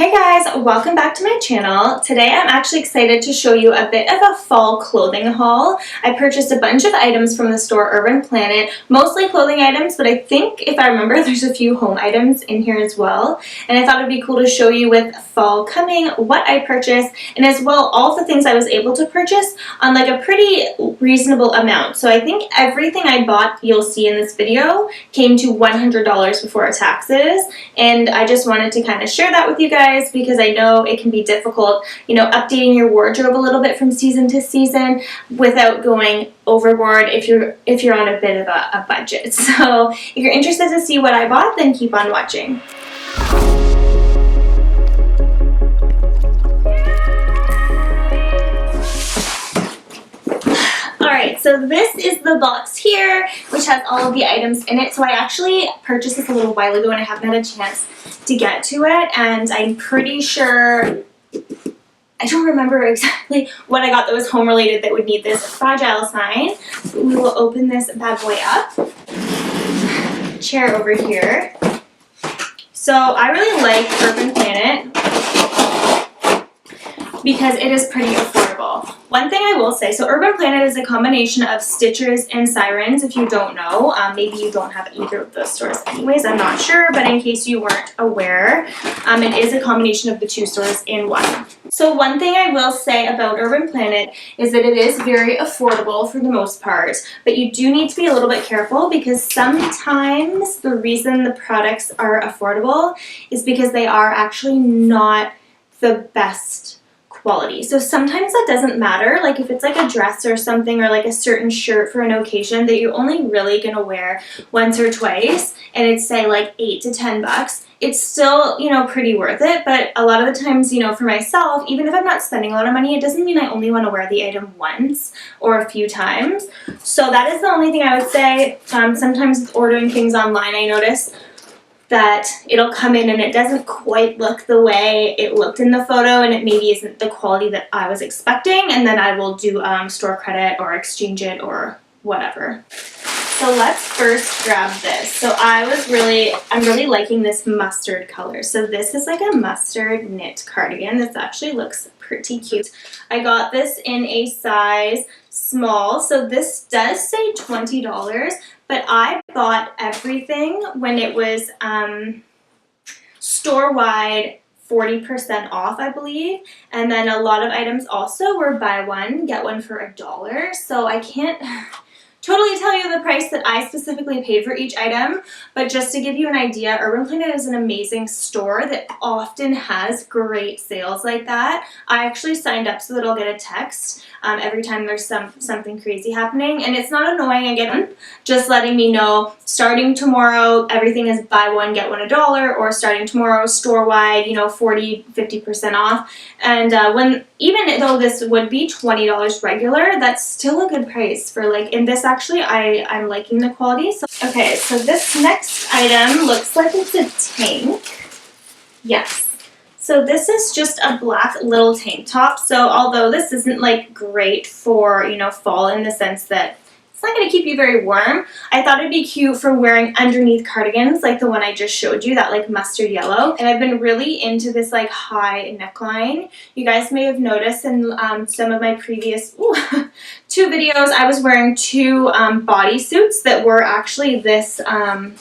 Hey guys, welcome back to my channel. Today I'm actually excited to show you a bit of a fall clothing haul. I purchased a bunch of items from the store Urban Planet, mostly clothing items, but I think if I remember there's a few home items in here as well. And I thought it'd be cool to show you with fall coming what I purchased and as well all the things I was able to purchase on like a pretty reasonable amount. So I think everything I bought you'll see in this video came to $100 before taxes, and I just wanted to kind of share that with you guys because I know it can be difficult, updating your wardrobe a little bit from season to season without going overboard if you're on a bit of a budget. So if you're interested to see what I bought, then keep on watching. Alright, so this is the box here, which has all of the items in it. So I actually purchased this a little while ago and I haven't had a chance to get to it, and I'm pretty sure, I don't remember exactly what I got that was home related that would need this fragile sign. So we will open this bad boy up. Chair over here. So I really like Urban Planet because it is pretty affordable. One thing I will say, so Urban Planet is a combination of Stitchers and Sirens. If you don't know, maybe you don't have either of those stores anyways, I'm not sure, but in case you weren't aware, it is a combination of the two stores in one. So one thing I will say about Urban Planet is that it is very affordable for the most part, but you do need to be a little bit careful because sometimes the reason the products are affordable is because they are actually not the best quality. So sometimes that doesn't matter, like if it's like a dress or something or like a certain shirt for an occasion that you're only really gonna wear once or twice and it's say like $8 to $10, it's still, pretty worth it. But a lot of the times, for myself, even if I'm not spending a lot of money, it doesn't mean I only want to wear the item once or a few times. So that is the only thing I would say. Sometimes with ordering things online, I notice that it'll come in and it doesn't quite look the way it looked in the photo, and it maybe isn't the quality that I was expecting, and then I will do store credit or exchange it or whatever. So let's first grab this. So I'm really liking this mustard color. So this is like a mustard knit cardigan. This actually looks pretty cute. I got this in a size small. So this does say $20, but I bought everything when it was store-wide 40% off, I believe. And then a lot of items also were buy one, get one for $1. So I can't totally tell you the price that I specifically paid for each item, but just to give you an idea, Urban Planet is an amazing store that often has great sales like that. I actually signed up so that I'll get a text every time there's something crazy happening, and it's not annoying again, just letting me know starting tomorrow everything is buy one get one $1, or starting tomorrow store-wide 40-50% off. And even though this would be $20 regular, that's still a good price for and this actually I'm liking the quality. So okay, so this next item looks like it's a tank. Yes. So this is just a black little tank top. So although this isn't like great for, fall in the sense that it's not going to keep you very warm, I thought it'd be cute for wearing underneath cardigans like the one I just showed you, that like mustard yellow. And I've been really into this like high neckline. You guys may have noticed in some of my previous two videos, I was wearing two bodysuits that were actually this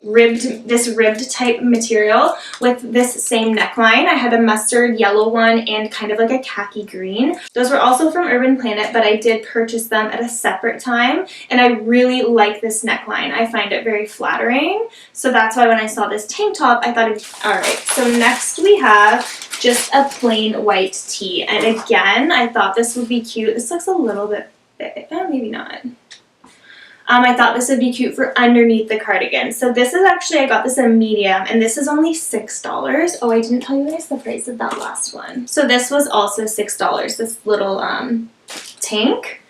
ribbed type material with this same neckline. I had a mustard yellow one and kind of like a khaki green. Those were also from Urban Planet, but I did purchase them at a separate time, and I really like this neckline. I find it very flattering, so that's why when I saw this tank top, I thought it'd be alright. So next we have just a plain white tee, and again, I thought this would be cute. This looks a little bit maybe not. I thought this would be cute for underneath the cardigan. So this is actually, I got this in a medium, and this is only $6. Oh, I didn't tell you guys the price of that last one. So this was also $6, this little tank.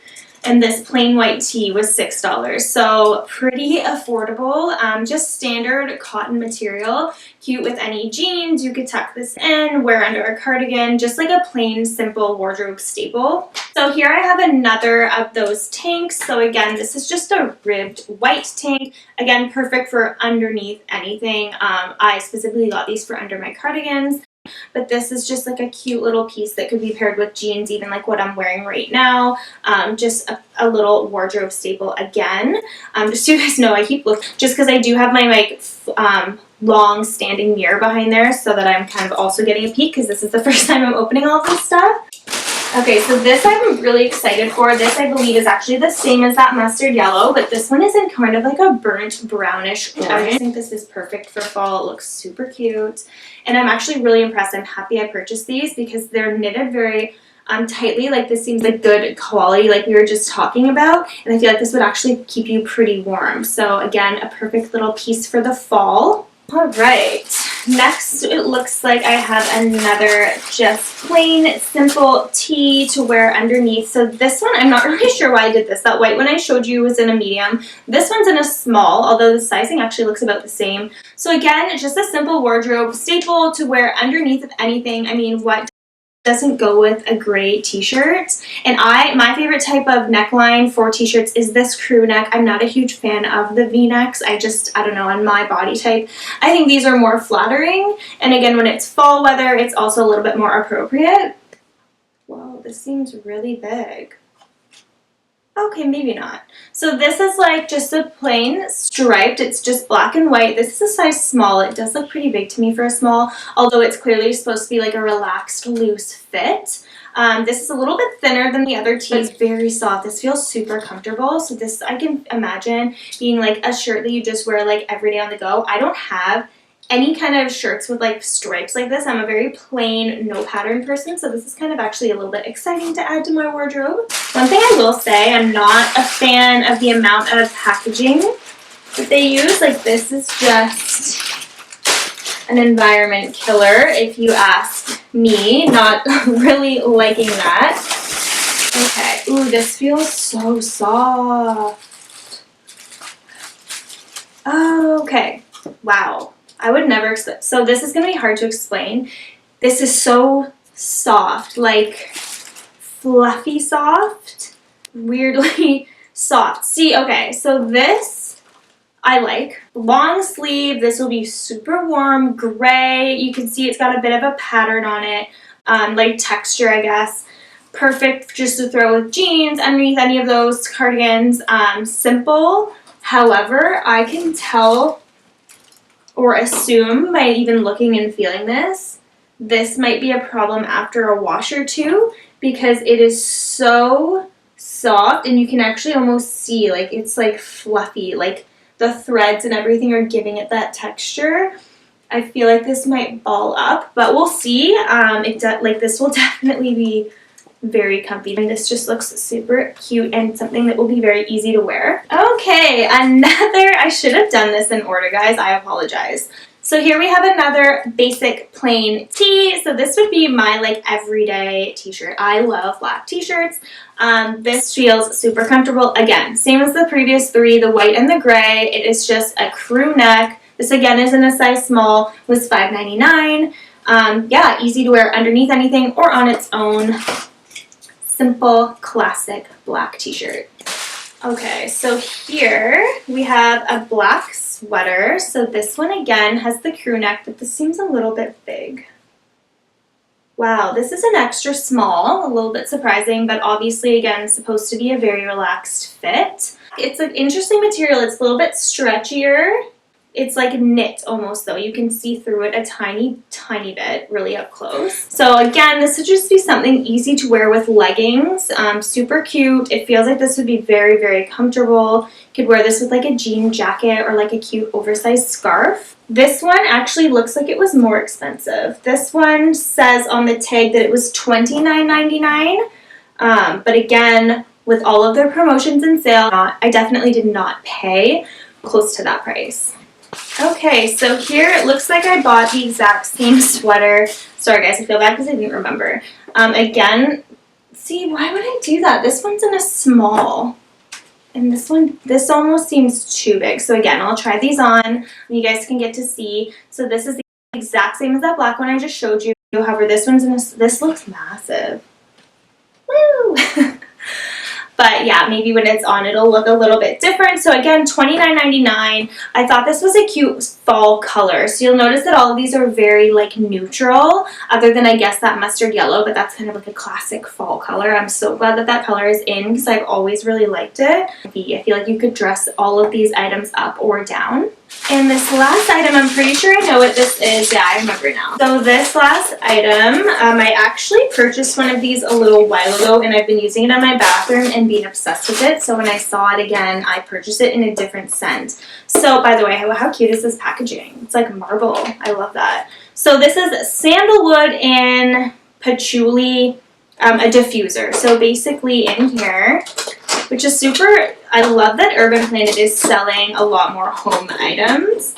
And this plain white tee was $6. So pretty affordable, just standard cotton material, cute with any jeans. You could tuck this in, wear under a cardigan, just like a plain simple wardrobe staple. So here I have another of those tanks. So again, this is just a ribbed white tank. Again, perfect for underneath anything. I specifically got these for under my cardigans. but this is just like a cute little piece that could be paired with jeans, even like what I'm wearing right now. Just a little wardrobe staple again. Just so you guys know, I keep looking, just because I do have my like long standing mirror behind there so that I'm kind of also getting a peek, because this is the first time I'm opening all of this stuff. Okay, so this I'm really excited for. This I believe is actually the same as that mustard yellow, but this one is in kind of like a burnt brownish orange. I just think this is perfect for fall. It looks super cute. And I'm actually really impressed. I'm happy I purchased these because they're knitted very tightly. Like this seems like good quality like we were just talking about. And I feel like this would actually keep you pretty warm. So again, a perfect little piece for the fall. All right, next it looks like I have another just plain simple tee to wear underneath. So this one, I'm not really sure why I did this. That white one I showed you was in a medium. This one's in a small, although the sizing actually looks about the same. So again, it's just a simple wardrobe staple to wear underneath of anything. I mean, what doesn't go with a gray t-shirt? And my favorite type of neckline for t-shirts is this crew neck. I'm not a huge fan of the v-necks. I don't know, on my body type, I think these are more flattering. And again, when it's fall weather, it's also a little bit more appropriate. Whoa, this seems really big. Okay, maybe not. So this is like just a plain striped. It's just black and white. This is a size small. It does look pretty big to me for a small, although it's clearly supposed to be like a relaxed, loose fit. This is a little bit thinner than the other tees, but very soft. This feels super comfortable. So this, I can imagine being like a shirt that you just wear like every day on the go. I don't have any kind of shirts with like stripes like this. I'm a very plain, no pattern person, so this is kind of actually a little bit exciting to add to my wardrobe. One thing I will say, I'm not a fan of the amount of packaging that they use. Like this is just an environment killer, if you ask me. Not really liking that. Okay, ooh, this feels so soft. Okay, wow. I would never expect, so this is going to be hard to explain. This is so soft, like fluffy soft, weirdly soft. See, okay, so this I like. Long sleeve, this will be super warm, gray. You can see it's got a bit of a pattern on it, like texture, I guess. Perfect just to throw with jeans, underneath any of those cardigans. Simple, however, I can tell or assume by even looking and feeling this might be a problem after a wash or two, because it is so soft and you can actually almost see like it's like fluffy, like the threads and everything are giving it that texture. I feel like this might ball up, but we'll see. Like this will definitely be very comfy, and this just looks super cute and something that will be very easy to wear. Okay, I should have done this in order, guys. I apologize. So here we have another basic plain tee. So this would be my like everyday t-shirt. I love black t-shirts. This feels super comfortable. Again, same as the previous three, the white and the gray. It is just a crew neck. This again is in a size small, was $5.99. Yeah, easy to wear underneath anything or on its own. Simple, classic black t-shirt. Okay, so here we have a black sweater. So this one again has the crew neck, but this seems a little bit big. Wow, this is an extra small, a little bit surprising, but obviously again supposed to be a very relaxed fit. It's an interesting material. It's a little bit stretchier. It's like knit almost though. You can see through it a tiny, tiny bit really up close. So again, this would just be something easy to wear with leggings. Super cute. It feels like this would be very, very comfortable. You could wear this with like a jean jacket or like a cute oversized scarf. This one actually looks like it was more expensive. This one says on the tag that it was $29.99. But again, with all of their promotions and sale, I definitely did not pay close to that price. Okay, so here it looks like I bought the exact same sweater. Sorry guys, I feel bad because I didn't remember. Again, see, why would I do that? This one's in a small. And this almost seems too big. So again, I'll try these on and you guys can get to see. So this is the exact same as that black one I just showed you. However, this one's in a, this looks massive. Woo! But yeah, maybe when it's on it'll look a little bit different. So again, $29.99. I thought this was a cute fall color. So you'll notice that all of these are very like neutral, other than I guess that mustard yellow, but that's kind of like a classic fall color. I'm so glad that that color is in because I've always really liked it. I feel like you could dress all of these items up or down. And this last item, I'm pretty sure I know what this is. Yeah, I remember now. So this last item, I actually purchased one of these a little while ago, and I've been using it in my bathroom and being obsessed with it. So when I saw it again, I purchased it in a different scent. So by the way, how cute is this packaging? It's like marble. I love that. So this is sandalwood and patchouli, a diffuser. So basically in here, which is super, I love that Urban Planet is selling a lot more home items.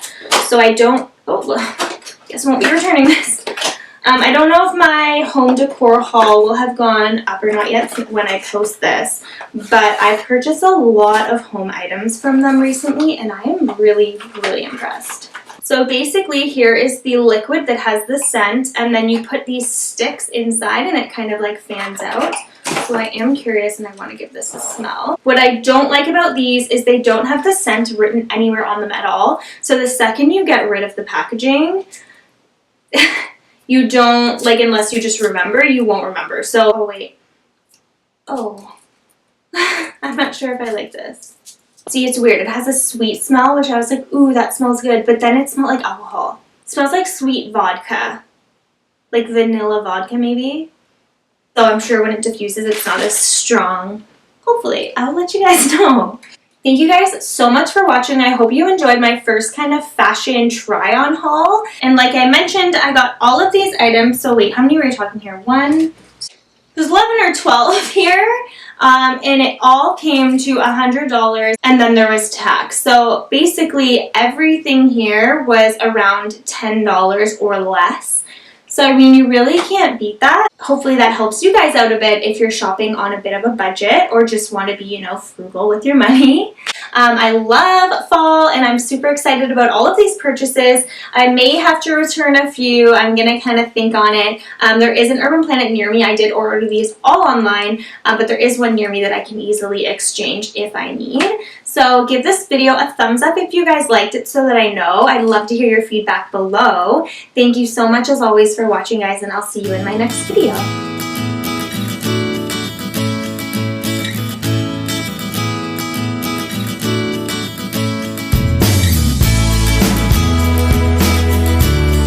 So I don't, guess I won't be returning this. I don't know if my home decor haul will have gone up or not yet when I post this, but I've purchased a lot of home items from them recently, and I am really, really impressed. So basically here is the liquid that has the scent, and then you put these sticks inside and it kind of like fans out. So I am curious and I want to give this a smell. What I don't like about these is they don't have the scent written anywhere on them at all. So the second you get rid of the packaging, you don't, like, unless you just remember, you won't remember. So, oh wait. Oh. I'm not sure if I like this. See, it's weird. It has a sweet smell, which I was like, ooh, that smells good. But then it smelled like alcohol. It smells like sweet vodka. Like vanilla vodka, maybe. So I'm sure when it diffuses, it's not as strong. Hopefully. I'll let you guys know. Thank you guys so much for watching. I hope you enjoyed my first kind of fashion try-on haul. And like I mentioned, I got all of these items. So wait, how many were we talking here? There's 11 or 12 here. And it all came to $100, and then there was tax. So basically everything here was around $10 or less. So I mean, you really can't beat that. Hopefully that helps you guys out a bit if you're shopping on a bit of a budget or just want to be, you know, frugal with your money. I love fall and I'm super excited about all of these purchases. I may have to return a few. I'm going to kind of think on it. There is an Urban Planet near me. I did order these all online, but there is one near me that I can easily exchange if I need. So give this video a thumbs up if you guys liked it so that I know. I'd love to hear your feedback below. Thank you so much as always for watching, guys, and I'll see you in my next video.